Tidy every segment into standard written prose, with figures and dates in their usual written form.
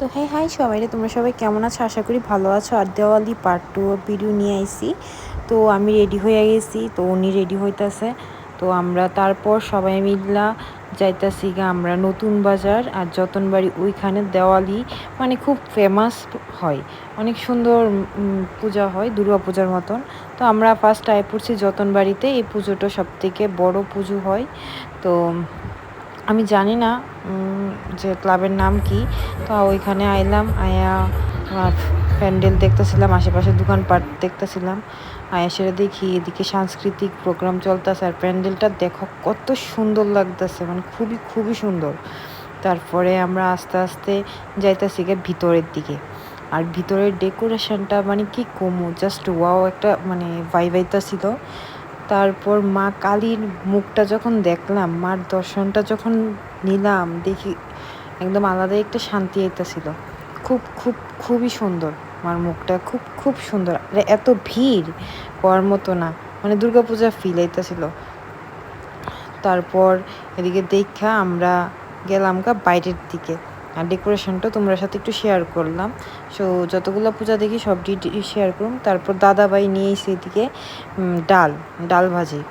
তো হাই সবাইরে, তোমরা সবাই কেমন আছো? আশা করি ভালো আছো। আর দেওয়ালি পার্ট 2 ভিডিও নিয়ে আইছি। তো আমি রেডি হয়ে গেছি, তো উনি রেডি হইতাছে। তো আমরা তারপর সবাই মিল্লা যাইতাছি গা আমরা নতুন বাজার আর যতনবাড়ি। ওইখানে দেওয়ালি মানে খুব ফেমাস হয়, অনেক সুন্দর পূজা হয়, দুর্গা পূজার মতন। তো আমরা ফার্স্ট আয় পড়ছি যতনবাড়িতে। এই পুজোটা সব থেকে বড় পুজো হয়। তো আমি জানি না যে ক্লাবের নাম কি। তো ওইখানে আইলাম, আয়া প্যান্ডেল দেখতেছিলাম, আশেপাশে দোকানপাট দেখতেছিলাম। আয়া সেটা দেখি এদিকে সাংস্কৃতিক প্রোগ্রাম চলতেছে। আর প্যান্ডেলটা দেখো কত সুন্দর লাগতেছে, মানে খুবই খুবই সুন্দর। তারপরে আমরা আস্তে আস্তে যাইতেছি গিয়ে ভিতরের দিকে। আর ভিতরের ডেকোরেশনটা মানে কি কমু, জাস্ট ওয়াও, একটা মানে ভাইবাইতা ছিল। তারপর মা কালীর মুখটা যখন দেখলাম, মার দর্শনটা যখন নিলাম, দেখি একদম আলাদাই একটা শান্তি আইতাছিল। খুব খুব খুবই সুন্দর, মার মুখটা খুব খুব সুন্দর। এত ভিড় হওয়ার মতো না, মানে দুর্গাপূজা ফিল আইতাছিল। তারপর এদিকে দেখা আমরা গেলাম গা বাইরের দিকে। আর ডেকোরেশনটা তোমরা সাথে একটু শেয়ার করলাম। সো যতগুলো পূজা দেখি সব শেয়ার করুন। তারপর দাদাভাই নিয়ে এসে এদিকে ডাল ভাজি।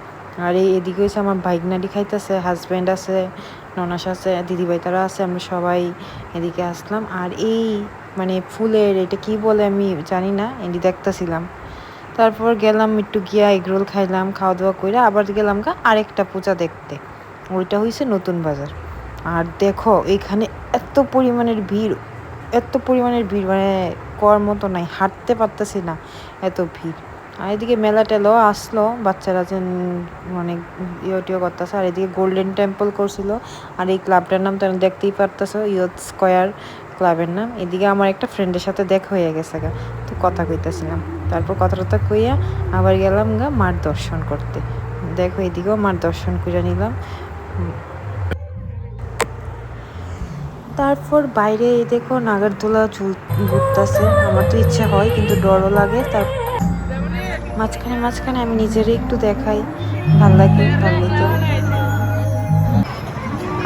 আর এদিকে হচ্ছে আমার ভাইগনাডি খাইতেছে, হাজব্যান্ড আছে, ননাস আছে, দিদিভাই তারা আছে। আমরা সবাই এদিকে আসলাম। আর এই মানে ফুলের এটা কি বলে আমি জানি না, এটি দেখতেছিলাম। তারপর গেলাম একটু গিয়া এগরোল খাইলাম, খাওয়া দাওয়া করে আবার গেলাম গা আরেকটা পূজা দেখতে। ওইটা হয়েছে নতুন বাজার। আর দেখো এখানে এত পরিমাণের ভিড়, মানে কর মতো নাই, হাঁটতে পারতেছি না, এত ভিড়। আর এদিকে মেলা টেলাও আসলো, বাচ্চারা যে মানে ইয়ে করতেছে। আর এদিকে গোল্ডেন টেম্পল করছিল। আর এই ক্লাবটার নাম তো দেখতেই পারতেছো, ইয়ুথ স্কোয়ার ক্লাবের নাম। এদিকে আমার একটা ফ্রেন্ডের সাথে দেখা হয়ে গেছে গা, তো কথা কইতেছিলাম। তারপর কথাটা কইয়া আবার গেলাম গা মার দর্শন করতে। দেখো এদিকেও মার দর্শন করে নিলাম। তারপর বাইরে দেখো নাগরদোলা ঘুরতেছে। আমার তো ইচ্ছা হয় কিন্তু ডরও লাগে। তার মাঝখানে আমি নিজেরই একটু দেখাই, ভাল লাগে।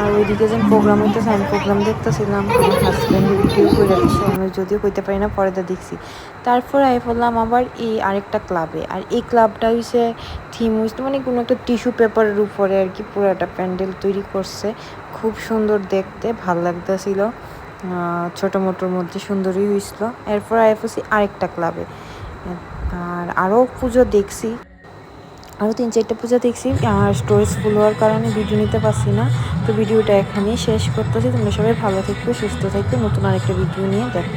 আর ওইদিকে যেন প্রোগ্রাম হইতেছে, আমি প্রোগ্রাম দেখতেছিলাম। আমার হাজব্যান্ড ভিডিও করে দিচ্ছে, আমি যদিও কইতে পারি না, পরে দেখছি। তারপর আই বললাম আবার এই আরেকটা ক্লাবে। আর এই ক্লাবটা হইছে থিম হইছে মানে কোনো একটা টিস্যু পেপারের উপরে আর কি পুরোটা প্যান্ডেল তৈরি করছে। খুব সুন্দর দেখতে, ভাল লাগতেছিল। ছোটো মোটোর মধ্যে সুন্দরই হয়েছিল। এরপর আই পড়ছি আরেকটা ক্লাবে। আর আরও পুজো দেখছি, আরও 3-4টা পূজা দেখছি। আর স্টোরেজ ফুল হওয়ার কারণে ভিডিও নিতে পারছি না। তো ভিডিওটা এখানেই শেষ করতেছি। তোমরা সবাই ভালো থেকো, সুস্থ থেকো। নতুন আরেকটা ভিডিও নিয়ে দেখো।